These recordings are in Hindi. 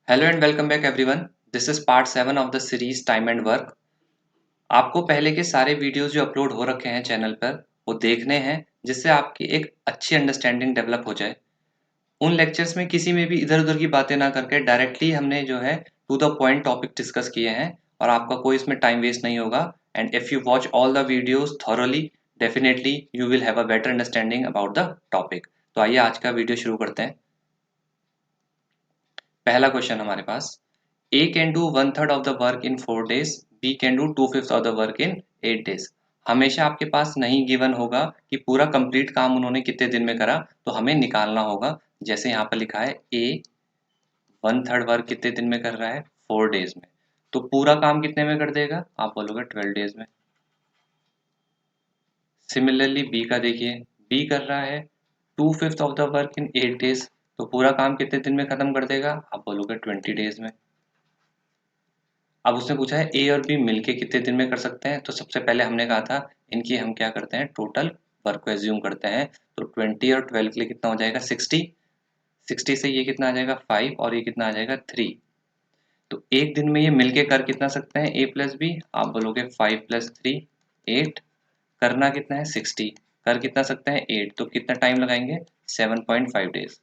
Hello and welcome back everyone. This is part 7 of the series time and work. आपको पहले के सारे वीडियोस जो अपलोड हो रखे हैं चैनल पर वो देखने हैं, जिससे आपकी एक अच्छी अंडरस्टैंडिंग डेवलप हो जाए। उन लेक्चर्स में किसी में भी इधर उधर की बातें ना करके डायरेक्टली हमने जो है to the point topic discuss किए हैं, और आपका कोई इसमें टाइम वेस्ट नहीं होगा। And if you watch all the videos thoroughly, definitely you will have a better understanding about the topic. तो आइए आज का वीडियो शुरू करते हैं। पहला क्वेश्चन हमारे पास, A can do 1/3 of the work in 4 days, B can do 2/5 of the work in 8 days। हमेशा आपके पास नहीं गिवन होगा कि पूरा कंप्लीट काम उन्होंने कितने दिन में करा, तो हमें निकालना होगा। जैसे यहाँ पर लिखा है A 1/3 वर्क कितने दिन में कर रहा है, 4 डेज में, तो पूरा काम कितने में कर देगा, आप बोलोगे 12 डेज में। सिमिलरली बी का देखिए, बी कर रहा है 2/5 of the work in 8 days, तो पूरा काम कितने दिन में खत्म कर देगा, आप बोलोगे 20 डेज में। अब उसने पूछा है ए और बी मिलके कितने दिन में कर सकते हैं, तो सबसे पहले हमने कहा था इनकी हम क्या करते हैं, टोटल वर्क को एज्यूम करते हैं। तो 20 और 12 के लिए कितना हो जाएगा, 60। 60 से ये कितना आ जाएगा, 5, और ये कितना आ जाएगा, 3। तो एक दिन में ये मिलके कर कितना सकते हैं, ए प्लस बी, आप बोलोगे 5 + 3 8। करना कितना है, 60। कर कितना सकते हैं, 8, तो कितना टाइम लगाएंगे, 7.5 डेज।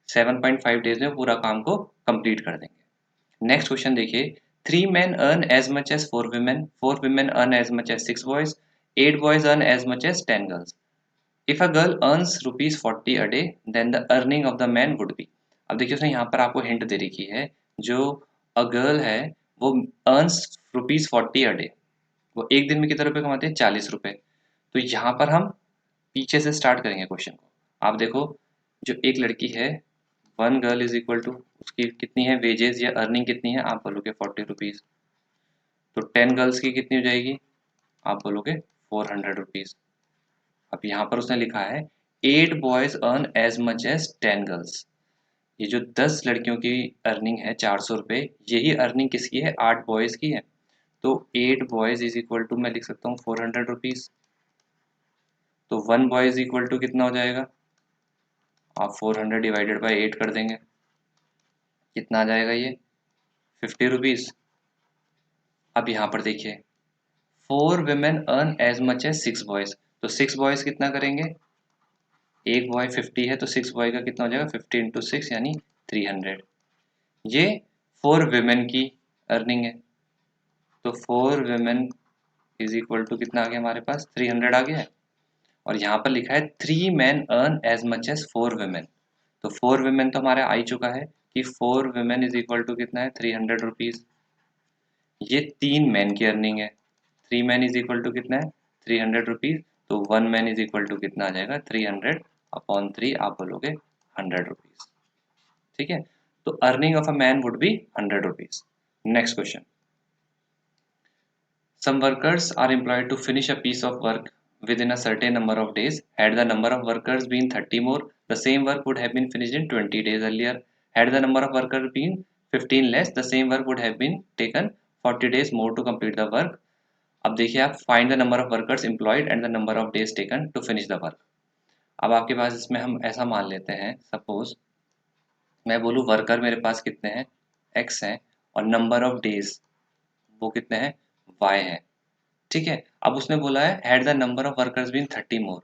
7.5 डेज में पूरा काम को कंप्लीट कर देंगे। नेक्स्ट क्वेश्चन देखिए, 3 men earn as much as 4 women, 4 women earn as much as 6 boys, 8 boys earn as much as 10 girls। If a girl earns ₹40 a day, then the earning of the man would be। अब देखिए उसने यहाँ पर आपको हिंट दे रखी है, जो अ गर्ल है वो अर्न्स ₹40 a day, वो एक दिन में कितने रुपए कमाते हैं, 40 रुपए। तो यहाँ पर हम पीछे से स्टार्ट करेंगे क्वेश्चन को। आप देखो, जो एक लड़की है, 1 गर्ल इज इक्वल टू, उसकी कितनी है वेजेस या अर्निंग कितनी है, आप बोलोगे 40 रुपीज। तो 10 गर्ल्स की कितनी हो जाएगी, आप बोलोगे 400 रुपीज। अब यहाँ पर उसने लिखा है 8 boys earn as much as 10 girls. ये जो 10 लड़कियों की अर्निंग है 400 रुपये, यही अर्निंग किसकी है, 8 बॉयज की है। तो 8 बॉयज इज इक्वल टू, मैं लिख सकता हूँ 400 रुपीज। तो 1 बॉय इज इक्वल टू कितना हो जाएगा, आप 400 डिवाइडेड बाई 8 कर देंगे, कितना आ जाएगा ये, 50 रुपीज। अब यहाँ पर देखिए, 4 women earn as much as 6 boys, तो 6 बॉयज कितना करेंगे, एक बॉय 50 है तो 6 बॉय का कितना हो जाएगा, 50 × 6 यानी 300। ये 4 women की अर्निंग है, तो 4 women इज इक्वल टू कितना आ गया हमारे पास, 300 आ गया है। और यहाँ पर लिखा है 3 men earn as much as 4 women, तो 4 women तो हमारा आ ही चुका है कि 4 women इज इक्वल टू कितना है, 300 रुपीज। ये 3 मैन की अर्निंग है, 3 मैन इज इक्वल टू कितना है, 300 रुपीज। तो 1 मैन इज इक्वल टू कितना आ जाएगा, 300/3, आप बोलोगे 100 रुपीज। ठीक है, तो earning of a man would be 100 rupees. Next question, some workers are employed to finish a piece of work within a certain number of days। Had the number of workers been 30 more, the same work would have been finished in 20 days earlier। Had the number of workers been 15 less, the same work would have been taken 40 days more to complete the work। अब देखिए आप, find the number of workers employed and the number of days taken to finish the work. अब आपके पास इसमें हम ऐसा मान लेते हैं, सपोज मैं बोलूँ वर्कर मेरे पास कितने हैं, एक्स हैं, और नंबर ऑफ डेज वो कितने हैं, वाई है। ठीक है, अब उसने बोला है had the number of workers been 30 more,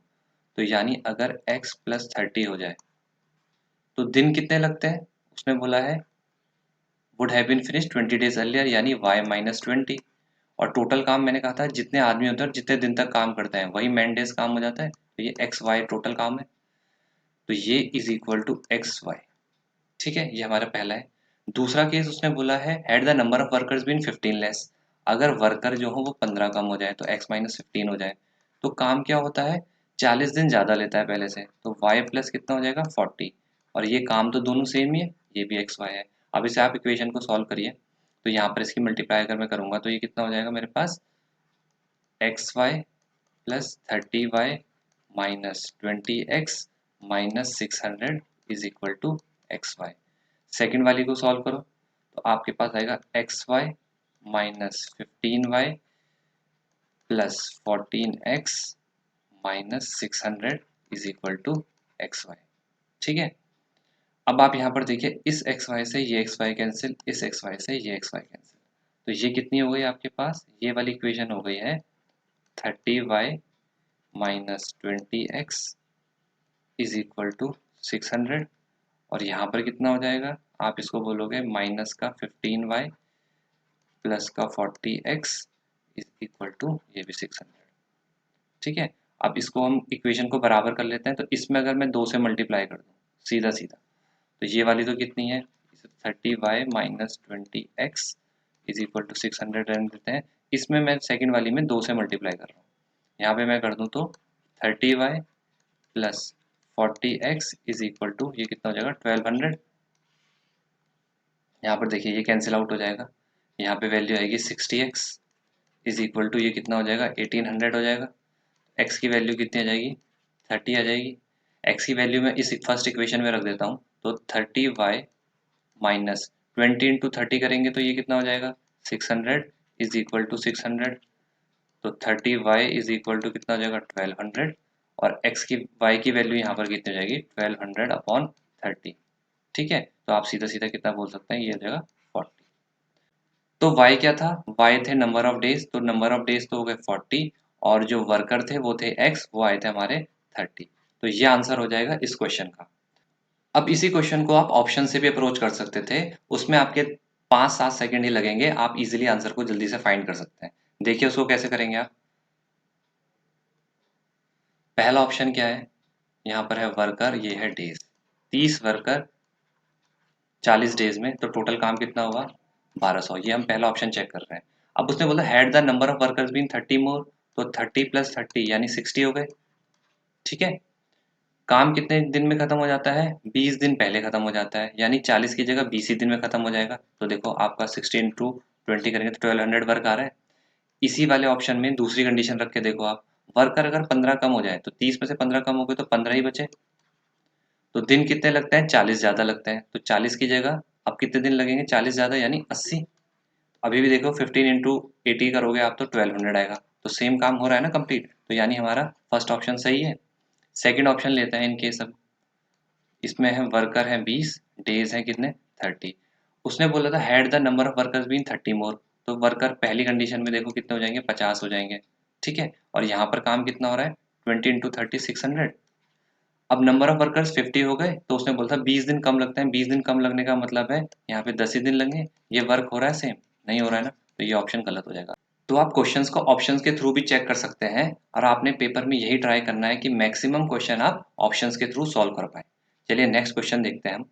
तो यानी अगर x + 30 हो जाए तो दिन कितने लगते हैं, उसने बोला है would have been finish 20 days earlier, यानी y - 20। और टोटल काम मैंने कहा था जितने आदमी होते हैं जितने दिन तक काम करते हैं वही मैन डेज काम हो जाता है, तो ये एक्स वाई टोटल काम है, तो ये is equal to x y. ठीक है, ये हमारा पहला है। दूसरा केस उसने बोला है had the number of workers been 15 less, अगर वर्कर जो हो वो 15 कम हो जाए तो x - 15 हो जाए, तो काम क्या होता है, 40 दिन ज़्यादा लेता है पहले से, तो y प्लस कितना हो जाएगा, 40। और ये काम तो दोनों सेम ही है, ये भी एक्स वाई है। अब इसे आप इक्वेशन को सॉल्व करिए, तो यहाँ पर इसकी मल्टीप्लाई अगर मैं करूँगा तो ये कितना हो जाएगा मेरे पास, x y plus 30y minus 20x minus 600 is equal to x y. Second वाली को सॉल्व करो तो आपके पास आएगा x y minus 15y plus 14x minus 600 is equal to x y. ठीक है, अब आप यहाँ पर देखिए इस एक्स वाई से ये एक्स वाई कैंसिल, इस एक्स वाई से ये एक्स वाई कैंसिल, तो ये कितनी हो गई आपके पास, ये वाली इक्वेशन हो गई है 30y minus 20x is equal to 600। और यहाँ पर कितना हो जाएगा, आप इसको बोलोगे माइनस का 15y प्लस का 40x इज इक्वल टू ये भी 600। ठीक है, अब इसको हम इक्वेशन को बराबर कर लेते हैं, तो इसमें अगर मैं 2 से मल्टीप्लाई कर दूँ सीधा सीधा, तो ये वाली तो कितनी है, 30y minus 20x is equal to 600 रहने देते हैं। इसमें मैं सेकंड वाली में 2 से मल्टीप्लाई कर रहा हूँ, यहाँ पे मैं कर दूँ तो 30y plus 40x is equal to ये कितना हो जाएगा 1200। यहाँ पर देखिए ये कैंसिल आउट हो जाएगा, यहाँ पे वैल्यू आएगी 60x इज इक्वल टू ये कितना हो जाएगा 1800 हो जाएगा। x की वैल्यू कितनी आ जाएगी 30 आ जाएगी। x की वैल्यू मैं इस फर्स्ट इक्वेशन में रख देता हूँ, तो 30y माइनस 20 इंटू 30 करेंगे तो ये कितना हो जाएगा 600 इज इक्वल टू 600। तो 30y इज इक्वल टू कितना हो जाएगा 1200, और x की y की वैल्यू यहाँ पर कितनी हो जाएगी 1200 अपॉन 30। ठीक है, तो आप सीधा सीधा कितना बोल सकते हैं, ये हो जाएगा 40। तो y क्या था, y थे नंबर ऑफ डेज, तो नंबर ऑफ डेज तो हो गए 40, और जो वर्कर थे वो थे x, वो आए थे हमारे 30। तो ये आंसर हो जाएगा इस क्वेश्चन का। अब इसी क्वेश्चन को आप ऑप्शन से भी अप्रोच कर सकते थे, उसमें आपके 5-7 सेकंड ही लगेंगे, आप इजीली आंसर को जल्दी से फाइंड कर सकते हैं। देखिए उसको कैसे करेंगे आप। पहला ऑप्शन क्या है, यहाँ पर है वर्कर, ये है डेज, 30 वर्कर 40 डेज में, तो टोटल काम कितना होगा 1200। ये हम पहला ऑप्शन चेक कर रहे हैं। अब उसने बोला had the number of workers been 30 more, तो 30 प्लस 30 यानी 60 हो गए। ठीक है, काम कितने दिन में खत्म हो जाता है, 20 दिन पहले खत्म हो जाता है, यानी 40 की जगह 20 ही दिन में खत्म हो जाएगा। तो देखो आपका 60 इंटू 20 करेंगे तो 1200 वर्क आ रहा है। इसी वाले ऑप्शन में दूसरी कंडीशन रख के देखो आप, वर्कर अगर 15 कम हो जाए, तो 30 में से 15 कम हो गए तो 15 ही बचे, तो दिन कितने लगते हैं 40 ज़्यादा लगते हैं, तो 40 की जगह अब कितने दिन लगेंगे 40 ज़्यादा यानी 80। अभी भी देखो 15 इंटू 80 करोगे आप तो 1200 आएगा, तो सेम काम हो रहा है ना कंप्लीट, तो यानी हमारा फर्स्ट ऑप्शन सही है। सेकंड ऑप्शन लेते हैं इन केस। अब इसमें है वर्कर है 20, डेज है कितने 30। उसने बोला था had the number of workers been 30 more, तो वर्कर पहली कंडीशन में देखो कितने हो जाएंगे 50 हो जाएंगे। ठीक है, और यहाँ पर काम कितना हो रहा है 20 इंटू 30 600। अब नंबर ऑफ वर्कर्स 50 हो गए, तो उसने बोला था 20 दिन कम लगते हैं, 20 दिन कम लगने का मतलब है यहाँ पे 10 ही दिन लगेंगे। ये वर्क हो रहा है सेम, नहीं हो रहा है ना, तो ये ऑप्शन गलत हो जाएगा। तो आप क्वेश्चंस को ऑप्शंस के थ्रू भी चेक कर सकते हैं, और आपने पेपर में यही ट्राई करना है कि मैक्सिमम क्वेश्चन आप ऑप्शंस के थ्रू सॉल्व कर पाए। चलिए नेक्स्ट क्वेश्चन देखते हैं हम।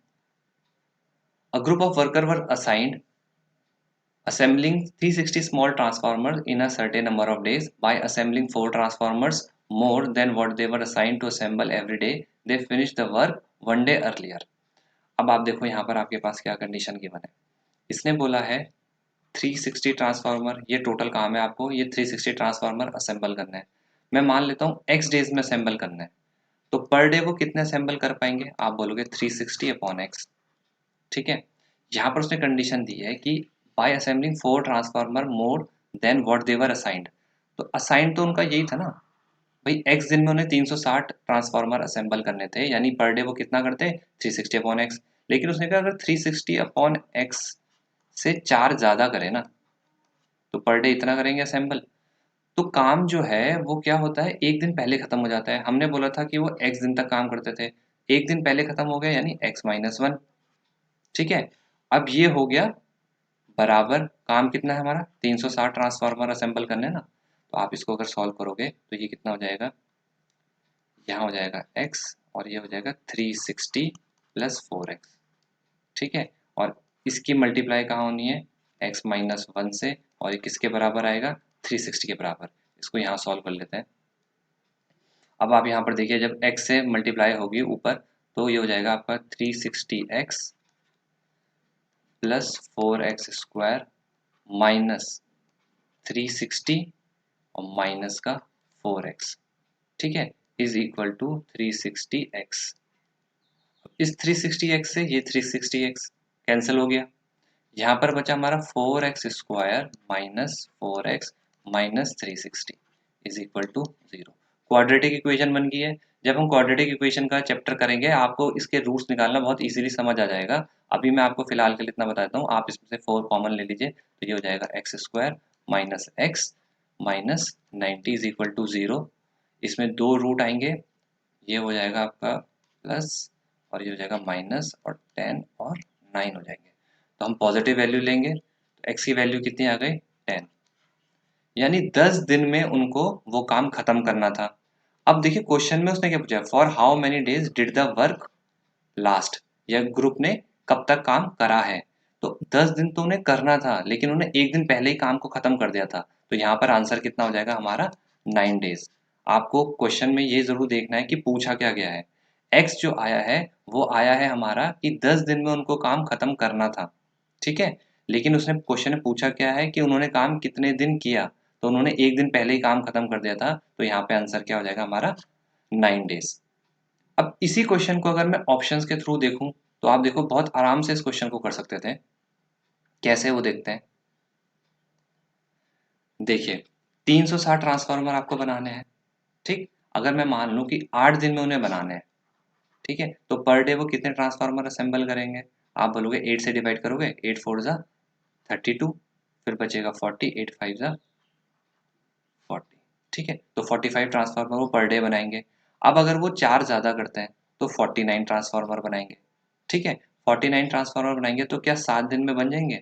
A group of worker were assigned assembling 360 small transformers in a certain number of days. By assembling 4 transformers more than what they were assigned to assemble every day, they finished the work one day earlier. अब आप देखो यहाँ पर आपके पास क्या कंडीशन गिवन है। इसने बोला है 360 ट्रांसफार्मर, ये टोटल काम है आपको, ये 360 ट्रांसफार्मर असेंबल करना है। मैं मान लेता हूँ x डेज में असेंबल करना है, तो पर डे वो कितने असेंबल कर पाएंगे, आप बोलोगे 360 अपॉन x। ठीक है, यहाँ पर उसने कंडीशन दी है कि by assembling 4 transformer more than what they were assigned. तो असाइंड तो उनका यही था ना भाई, x दिन में उन्हें 360 ट्रांसफार्मर असेंबल करने थे, यानी पर डे वो कितना करते 360 अपॉन x। लेकिन उसने कहा अगर 360 अपॉन x से 4 ज्यादा करे ना, तो पर डे इतना करेंगे असेंबल। तो काम जो है वो क्या होता है, एक दिन पहले खत्म हो जाता है। हमने बोला था कि वो x दिन तक काम करते थे, एक दिन पहले खत्म हो गया यानी x-1। ठीक है, अब ये हो गया बराबर, काम कितना है हमारा 360 ट्रांसफार्मर असेंबल करने हैं ना, तो आप इसको अगर सॉल्व करोगे तो ये कितना हो जाएगा, यहाँ हो जाएगा x और ये हो जाएगा 360 प्लस 4x। ठीक है, और इसकी मल्टीप्लाई कहाँ होनी है x-1 से, और ये किसके बराबर आएगा 360 के बराबर। इसको यहाँ सॉल्व कर लेते हैं। अब आप यहाँ पर देखिए जब x से मल्टीप्लाई होगी ऊपर, तो ये हो जाएगा आपका 360x plus 4x square minus 360 और माइनस का 4x। ठीक है, इज इक्वल टू 360x। इस 360x से ये 360x कैंसिल हो गया, यहाँ पर बचा हमारा 4x square minus 4x minus 360 is equal to 0। Quadratic equation बन गई है। जब हम क्वाड्रेटिक इक्वेशन का चैप्टर करेंगे आपको इसके रूट्स निकालना बहुत इजीली समझ आ जाएगा। अभी मैं आपको फिलहाल के लिए इतना बताता हूँ, आप इसमें से 4 कॉमन ले लीजिए, तो ये हो जाएगा x square minus x minus 90 is equal to 0। इसमें 2 रूट आएंगे, ये हो जाएगा आपका प्लस और ये हो जाएगा माइनस और 10 और 9 हो जाएंगे। तो हम पॉजिटिव वैल्यू लेंगे, तो एक्स की वैल्यू कितनी आ गई 10, यानी 10 दिन में उनको वो काम खत्म करना था। अब देखिए क्वेश्चन में उसने क्या पूछा, for how many days did the work last, या ग्रुप ने कब तक काम करा है। तो 10 दिन तो उन्हें करना था लेकिन उन्हें एक दिन पहले ही काम को खत्म कर दिया था, तो यहाँ पर आंसर कितना हो जाएगा हमारा 9 डेज। आपको क्वेश्चन में ये जरूर देखना है कि पूछा क्या गया है। एक्स जो आया है वो आया है हमारा कि 10 दिन में उनको काम खत्म करना था, ठीक है। लेकिन उसने क्वेश्चन में पूछा क्या है कि उन्होंने काम कितने दिन किया, तो उन्होंने एक दिन पहले ही काम खत्म कर दिया था, तो यहाँ पे आंसर क्या हो जाएगा हमारा 9 डेज। अब इसी क्वेश्चन को अगर मैं ऑप्शंस के थ्रू देखूं तो आप देखो बहुत आराम से इस क्वेश्चन को कर सकते थे। कैसे वो देखते हैं, देखिए 360 ट्रांसफार्मर आपको बनाने हैं, ठीक। अगर मैं मान लूं कि 8 दिन में उन्हें बनाने हैं, ठीक है, तो पर डे वो कितने ट्रांसफार्मर असेंबल करेंगे। आप बोलोगे 8 से डिवाइड करोगे, 8 4 जा 32, फिर बचेगा 40, 8 5 जा 40, ठीक है। तो 45 ट्रांसफार्मर वो पर डे बनाएंगे। अब अगर वो 4 ज़्यादा करते हैं तो 49 ट्रांसफार्मर बनाएंगे, ठीक है। 49 ट्रांसफार्मर बनाएंगे तो क्या 7 दिन में बन जाएंगे,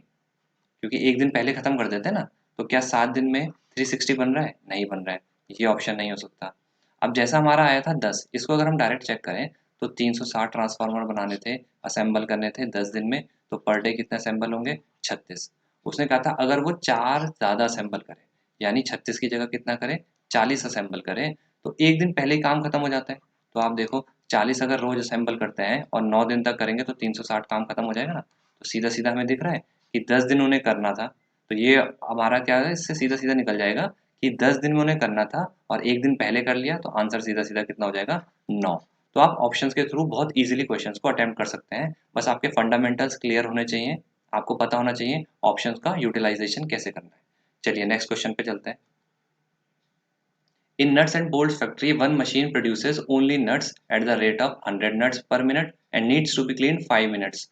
क्योंकि एक दिन पहले खत्म कर देते हैं ना। तो क्या 7 दिन में 360 बन रहा है, नहीं बन रहा है, ये ऑप्शन नहीं हो सकता। अब जैसा हमारा आया था 10, इसको अगर हम डायरेक्ट चेक करें तो 360 ट्रांसफार्मर बनाने थे, असेंबल करने थे 10 दिन में, तो पर डे कितने असेंबल होंगे 36। उसने कहा था अगर वो 4 ज़्यादा असेंबल करे, यानी 36 की जगह कितना करे 40 असेंबल करे, तो एक दिन पहले ही काम खत्म हो जाता है। तो आप देखो 40 अगर रोज असेंबल करते हैं और 9 दिन तक करेंगे तो 360 काम खत्म हो जाएगा ना। तो सीधा सीधा हमें दिख रहा है कि 10 दिन उन्हें करना था, तो ये हमारा क्या है, इससे सीधा सीधा निकल जाएगा कि 10 दिन में उन्हें करना था और एक दिन पहले कर लिया, तो आंसर सीधा सीधा कितना हो जाएगा 9। तो आप ऑप्शंस के थ्रू बहुत इजीली क्वेश्चंस को अटेम्प्ट कर सकते हैं, बस आपके फंडामेंटल्स क्लियर होने चाहिए, आपको पता होना चाहिए ऑप्शंस का यूटिलाइजेशन कैसे करना है। चलिए नेक्स्ट क्वेश्चन पे चलते हैं। In nuts and bolts factory, one machine produces only nuts at the rate of 100 nuts per minute and needs to be cleaned 5 minutes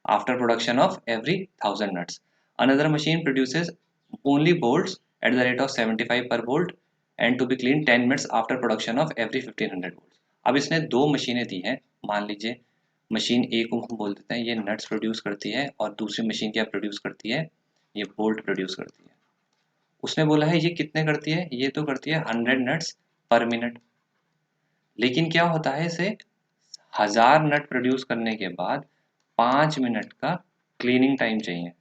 after production of every 1000 nuts. Another machine produces only bolts at the rate of 75 per bolt and to be cleaned 10 minutes after production of every 1500 bolts. अब इसने दो मशीनें दी हैं, मान लीजिए मशीन ए को हम बोल देते हैं ये नट्स प्रोड्यूस करती है और दूसरी मशीन क्या प्रोड्यूस करती है, ये बोल्ट प्रोड्यूस करती है। उसने बोला है ये कितने करती है, ये तो करती है 100 नट्स पर मिनट, लेकिन क्या होता है इसे 1000 नट प्रोड्यूस करने के बाद 5 मिनट का क्लीनिंग टाइम चाहिए।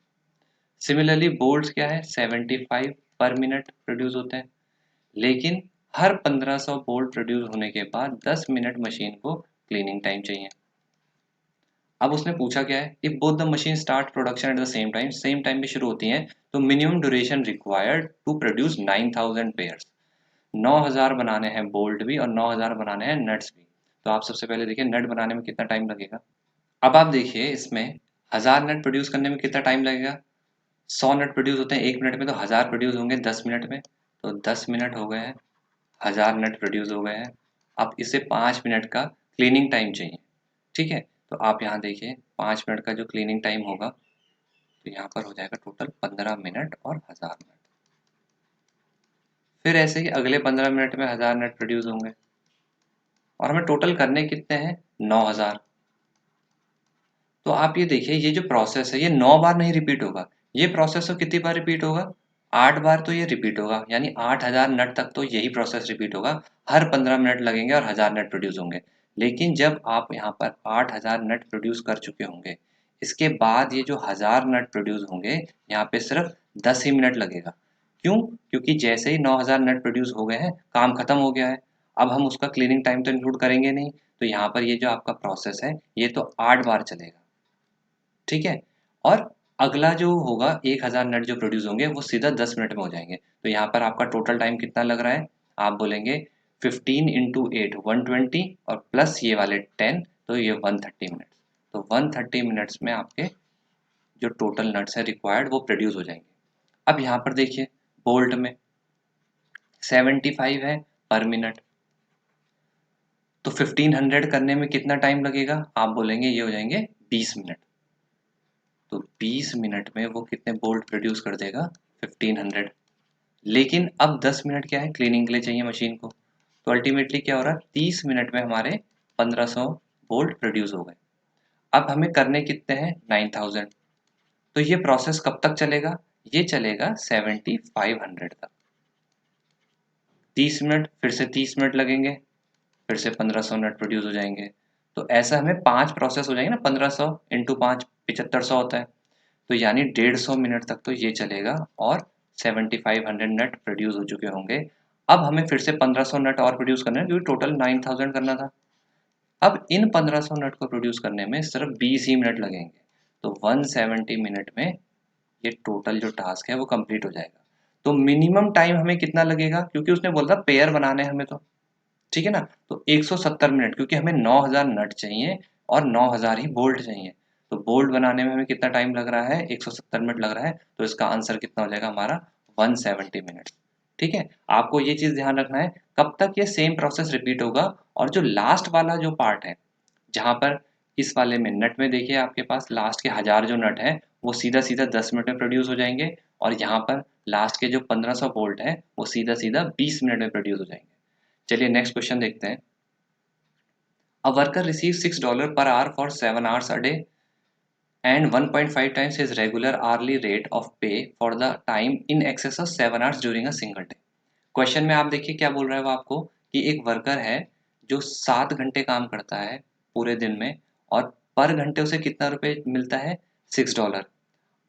सिमिलरली बोल्ट्स क्या है 75 पर मिनट प्रोड्यूस होते हैं, लेकिन हर 1500 बोल्ट प्रोड्यूस होने के बाद 10 मिनट मशीन को क्लीनिंग टाइम चाहिए। अब उसने पूछा क्या है, if both the machine start production at the same time भी शुरू होती हैं तो minimum duration required to produce 9000 pairs. 9000 बनाने हैं बोल्ट भी और 9000 बनाने हैं नट्स भी। तो आप सबसे पहले देखिए नट बनाने में कितना टाइम लगेगा। अब आप देखिए इसमें 1000 नट प्रोड्यूस करने में कितना टाइम लगेगा, 100 नट प्रोड्यूस होते हैं 1 मिनट में, तो 1000 प्रोड्यूस होंगे 10 मिनट में, तो 10 मिनट हो गए हैं, 1000 नट प्रोड्यूस हो गए हैं। अब इसे 5 मिनट का क्लीनिंग टाइम चाहिए, ठीक है। तो आप यहाँ देखिए 5 मिनट का जो क्लीनिंग टाइम होगा तो यहाँ पर हो जाएगा टोटल 15 मिनट और 1000 नट। फिर ऐसे ही अगले 15 मिनट में 1000 नट प्रोड्यूस होंगे और हमें टोटल करने कितने हैं 9000। तो आप ये देखिए ये जो प्रोसेस है ये 9 बार नहीं रिपीट होगा, ये प्रोसेस तो कितनी बार रिपीट होगा 8 बार तो ये रिपीट होगा, यानी 8000 नट तक तो यही प्रोसेस रिपीट होगा। हर 15 मिनट लगेंगे और 1000 नट प्रोड्यूस होंगे। लेकिन जब आप यहाँ पर 8000 नट प्रोड्यूस कर चुके होंगे, इसके बाद ये जो 1000 नट प्रोड्यूस होंगे यहाँ पे सिर्फ 10 ही मिनट लगेगा। क्यों, क्योंकि जैसे ही 9000 नट प्रोड्यूस हो गए हैं काम खत्म हो गया है। अब हम उसका क्लीनिंग टाइम तो इंक्लूड करेंगे नहीं, तो यहाँ पर ये जो आपका प्रोसेस है ये तो 8 बार चलेगा, ठीक है। और अगला जो होगा 1000 नट जो प्रोड्यूस होंगे वो सीधा 10 मिनट में हो जाएंगे। तो यहाँ पर आपका टोटल टाइम कितना लग रहा है, आप बोलेंगे 15 इंटू 8 120 और प्लस ये वाले 10, तो ये 130 मिनट्स। तो 130 मिनट्स में आपके जो टोटल नट्स है रिक्वायर्ड वो प्रोड्यूस हो जाएंगे। अब यहाँ पर देखिए बोल्ट में 75 है पर मिनट, तो 1500 करने में कितना टाइम लगेगा? आप बोलेंगे ये हो जाएंगे 20 मिनट। तो 20 मिनट में वो कितने बोल्ट प्रोड्यूस कर देगा? 1500। लेकिन अब 10 मिनट क्या है, क्लीनिंग के लिए चाहिए मशीन को। तो अल्टीमेटली क्या हो रहा है, 30 मिनट में हमारे 1500 बोल्ट प्रोड्यूस हो गए। अब हमें करने कितने हैं? 9000। तो ये प्रोसेस कब तक चलेगा? ये चलेगा 7500 तक। 30 मिनट, फिर से 30 मिनट लगेंगे, फिर से 1500 मिनट प्रोड्यूस हो जाएंगे। तो ऐसा हमें 5 प्रोसेस हो जाएंगे ना, 1500 इंटू 5 7500 होता है। तो यानी 150 मिनट तक तो ये चलेगा और 7500 नट प्रोड्यूस हो चुके होंगे। अब हमें फिर से 1500 नट और प्रोड्यूस करना है, क्योंकि टोटल 9000 करना था। अब इन 1500 नट को प्रोड्यूस करने में सिर्फ 20 ही मिनट लगेंगे। तो 170 मिनट में ये टोटल जो टास्क है वो कंप्लीट हो जाएगा। तो मिनिमम टाइम हमें कितना लगेगा, क्योंकि उसने बोला था पेयर बनाने हैं हमें, तो ठीक है ना। तो 170 मिनट, क्योंकि हमें 9000 नट चाहिए और 9000 ही बोल्ट चाहिए। तो बोल्ट बनाने में हमें कितना टाइम लग रहा है? 170 मिनट लग रहा है। तो इसका आंसर कितना हो जाएगा हमारा? 170 मिनट। ठीक है, आपको ये चीज ध्यान रखना है कब तक ये सेम प्रोसेस रिपीट होगा। और जो लास्ट वाला जो पार्ट है, जहां पर इस वाले में नट में देखिए आपके पास लास्ट के 1000 जो नट है वो सीधा सीधा 10 मिनट में प्रोड्यूस हो जाएंगे। और यहाँ पर लास्ट के जो 1500 बोल्ट है वो सीधा सीधा 20 मिनट में प्रोड्यूस हो जाएंगे। चलिए नेक्स्ट क्वेश्चन देखते हैं। A worker receive $6 per hour for 7 hours a day and 1.5 times his regular hourly rate of pay for the time in excess of 7 hours during a single day। Question में आप देखिए क्या बोल रहा है वो आपको, कि एक वर्कर है जो 7 घंटे काम करता है पूरे दिन में, और पर घंटे उसे कितना रुपए मिलता है? $6।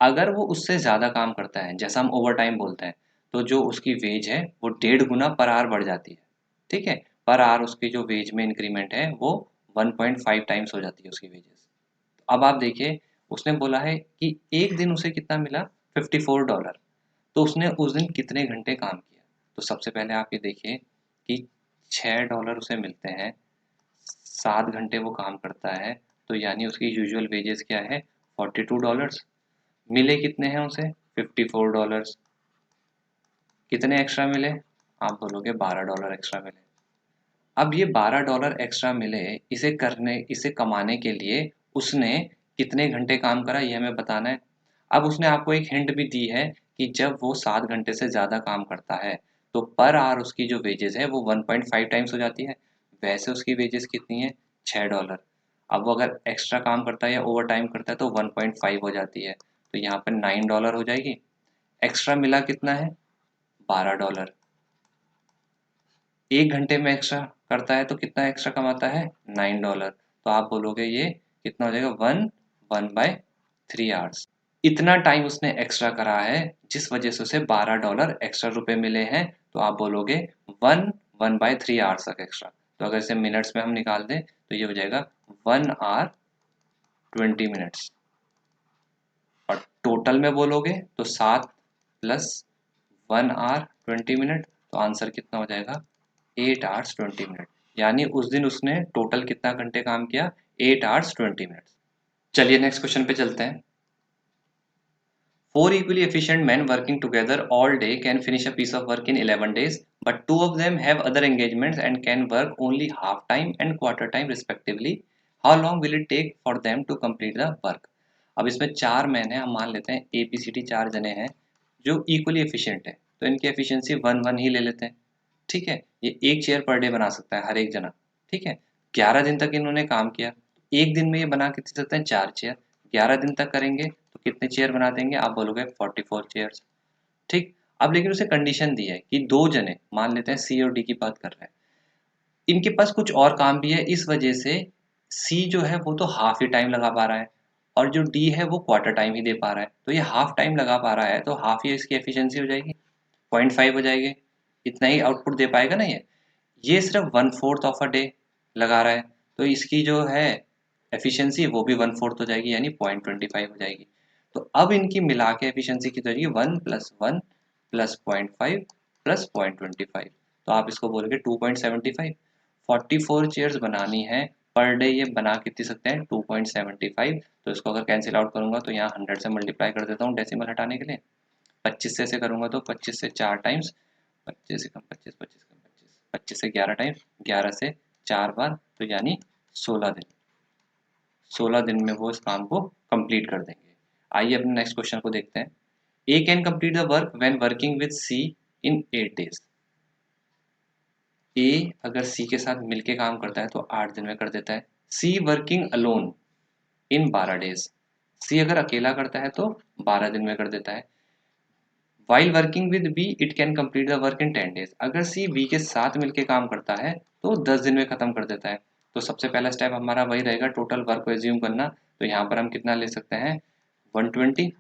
अगर वो उससे ज़्यादा काम करता है, जैसा हम ओवर टाइम बोलते हैं, तो जो उसकी वेज है वो 1.5 गुना पर आवर बढ़ जाती है। ठीक है, पर आवर उसकी जो वेज में इंक्रीमेंट है वो 1.5 टाइम्स हो जाती है उसकी वेजेस। अब आप देखिए, उसने बोला है कि एक दिन उसे कितना मिला? $54। तो उसने उस दिन कितने घंटे काम किया? तो सबसे पहले आप ये देखिए कि $6 उसे मिलते हैं, 7 घंटे वो काम करता है, तो यानी उसकी यूजुअल वेजेस क्या है? $42। मिले कितने हैं उसे? $54। कितने एक्स्ट्रा मिले? आप बोलोगे $12 एक्स्ट्रा मिले। अब ये $12 एक्स्ट्रा मिले, इसे कमाने के लिए उसने कितने घंटे काम करा ये हमें बताना है। अब उसने आपको एक हिंट भी दी है कि जब वो 7 घंटे से ज़्यादा काम करता है तो पर आवर उसकी जो वेजेस है वो 1.5 टाइम्स हो जाती है। वैसे उसकी वेजेस कितनी है? $6। अब वो अगर एक्स्ट्रा काम करता है या ओवर टाइम करता है तो 1.5 हो जाती है, तो यहाँ पर $9 हो जाएगी। एक्स्ट्रा मिला कितना है? $12। 1 घंटे में एक्स्ट्रा करता है तो कितना एक्स्ट्रा कमाता है? $9। तो आप बोलोगे ये कितना हो जाएगा? 1/3 आवर्स। इतना टाइम उसने एक्स्ट्रा करा है जिस वजह से उसे $12 एक्स्ट्रा रुपए मिले हैं। तो आप बोलोगे 1/3 आवर्स तक एक्स्ट्रा। तो अगर इसे मिनट्स में हम निकाल दें तो ये हो जाएगा 1 आवर 20 मिनट्स। और टोटल में बोलोगे तो 7 प्लस 1 आवर 20 मिनट, तो आंसर कितना हो जाएगा? 8 आवर्स 20 मिनट। यानी उस दिन उसने टोटल कितना घंटे काम किया? 8 आवर्स 20 मिनट। चलिए नेक्स्ट क्वेश्चन पे चलते हैं। Four equally efficient men working together all day can finish a piece of work in 11 days, but two of them have other engagements and can work only half time and quarter time respectively. How long will it take for them to complete the work? अब इसमें 4 मैन हैं, हम मान लेते हैं ABCD 4 जने हैं जो इक्वली एफिशिएंट है, तो इनकी एफिशिएंसी 1 1 ही ले लेते हैं। ठीक है, ये एक चेयर पर डे बना सकता है हर एक जना। ठीक है, 11 दिन तक इन्होंने काम किया, एक दिन में ये बना के दे सकते हैं 4 चेयर। 11 दिन तक करेंगे तो कितने चेयर बना देंगे? आप बोलोगे 44 चेयर्स। ठीक, अब लेकिन उसे कंडीशन दी है कि 2 जने, मान लेते हैं सी और डी की बात कर रहे हैं, इनके पास कुछ और काम भी है, इस वजह से सी जो है वो तो हाफ ही टाइम लगा पा रहा है और जो डी है वो क्वार्टर टाइम ही दे पा रहा है। तो ये हाफ टाइम लगा पा रहा है तो हाफ ही इसकी एफिशिएंसी हो जाएगी, 0.5 हो जाएगी। इतना ही आउटपुट दे पाएगा ना ये सिर्फ 1/4 ऑफ अ डे लगा रहा है, तो इसकी जो है एफिशिएंसी वो भी 1/4 हो जाएगी, यानी 0.25 हो जाएगी। तो अब इनकी मिला के एफिशिएंसी की जाएगी 1 + 1 + 0.5 + 0.25। तो आप इसको बोलोगे 2.75। 44 चेयर्स बनानी है पर डे, ये बना कितनी सकते हैं? 2.75। तो इसको अगर कैंसिल आउट करूंगा तो यहाँ 100 से मल्टीप्लाई कर देता हूँ डेसिमल हटाने के लिए। 25 से करूंगा तो 25 से 4 टाइम्स, 25 से कम 25, 25 कम 25, 25 से 11 टाइम्स, 11 से 4 बार, तो यानी 16 दिन में वो इस काम को कंप्लीट कर देंगे। आइए अपने नेक्स्ट क्वेश्चन को देखते हैं। A can complete the work when working with C in 8 days. A अगर सी के साथ मिलके काम करता है तो 8 दिन में कर देता है। सी वर्किंग अलोन इन 12 डेज। सी अगर अकेला करता है तो 12 दिन में कर देता है। While working with B it can complete the work in 10 days. अगर सी बी के साथ मिलके काम करता है तो 10 दिन में खत्म कर देता है। तो सबसे पहला स्टेप हमारा वही रहेगा, टोटल वर्क को एज्यूम करना। तो यहाँ पर हम कितना ले सकते हैं, 120।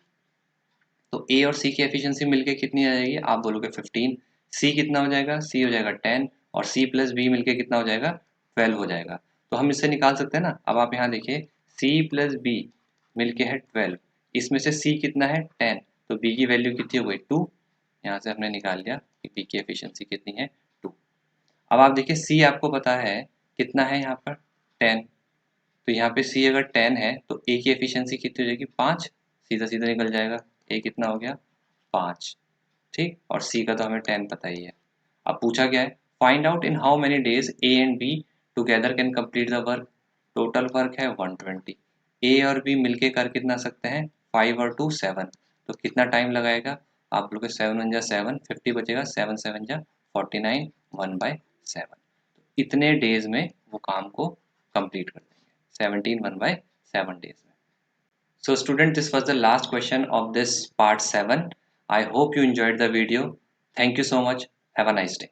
तो ए और सी की एफिशिएंसी मिलके कितनी आ जाएगी, आप बोलोगे 15। सी कितना हो जाएगा, सी हो जाएगा 10 और सी प्लस बी मिलके कितना हो जाएगा, 12 हो जाएगा। तो हम इससे निकाल सकते हैं ना। अब आप यहाँ देखिए, सी प्लस बी मिलके है 12, इसमें से सी कितना है 10, तो बी की वैल्यू कितनी हो गई 2। यहाँ से हमने निकाल लिया कि बी की एफिशिएंसी कितनी है 2। अब आप देखिए सी आपको पता है कितना है यहाँ पर 10, तो यहाँ पे सी अगर 10 है तो ए की एफिशिएंसी कितनी हो जाएगी 5, सीधा सीधा निकल जाएगा। ए कितना हो गया 5, ठीक। और सी का तो हमें 10 पता ही है। अब पूछा गया है find out in how many days A and be together can complete the work. Total work है 120, ए और बी मिलके कर कितना सकते हैं 5 और 2 7, तो कितना टाइम लगाएगा, आप लोग 7 1 जा 7, 50 बचेगा, 7 7 जा 49, 1/7। इतने डेज में वो काम को कंप्लीट कर देंगे, 17 1/7 डेज में। So student, this was the last question of this part 7. I hope you enjoyed the video. Thank you so much. Have a nice day.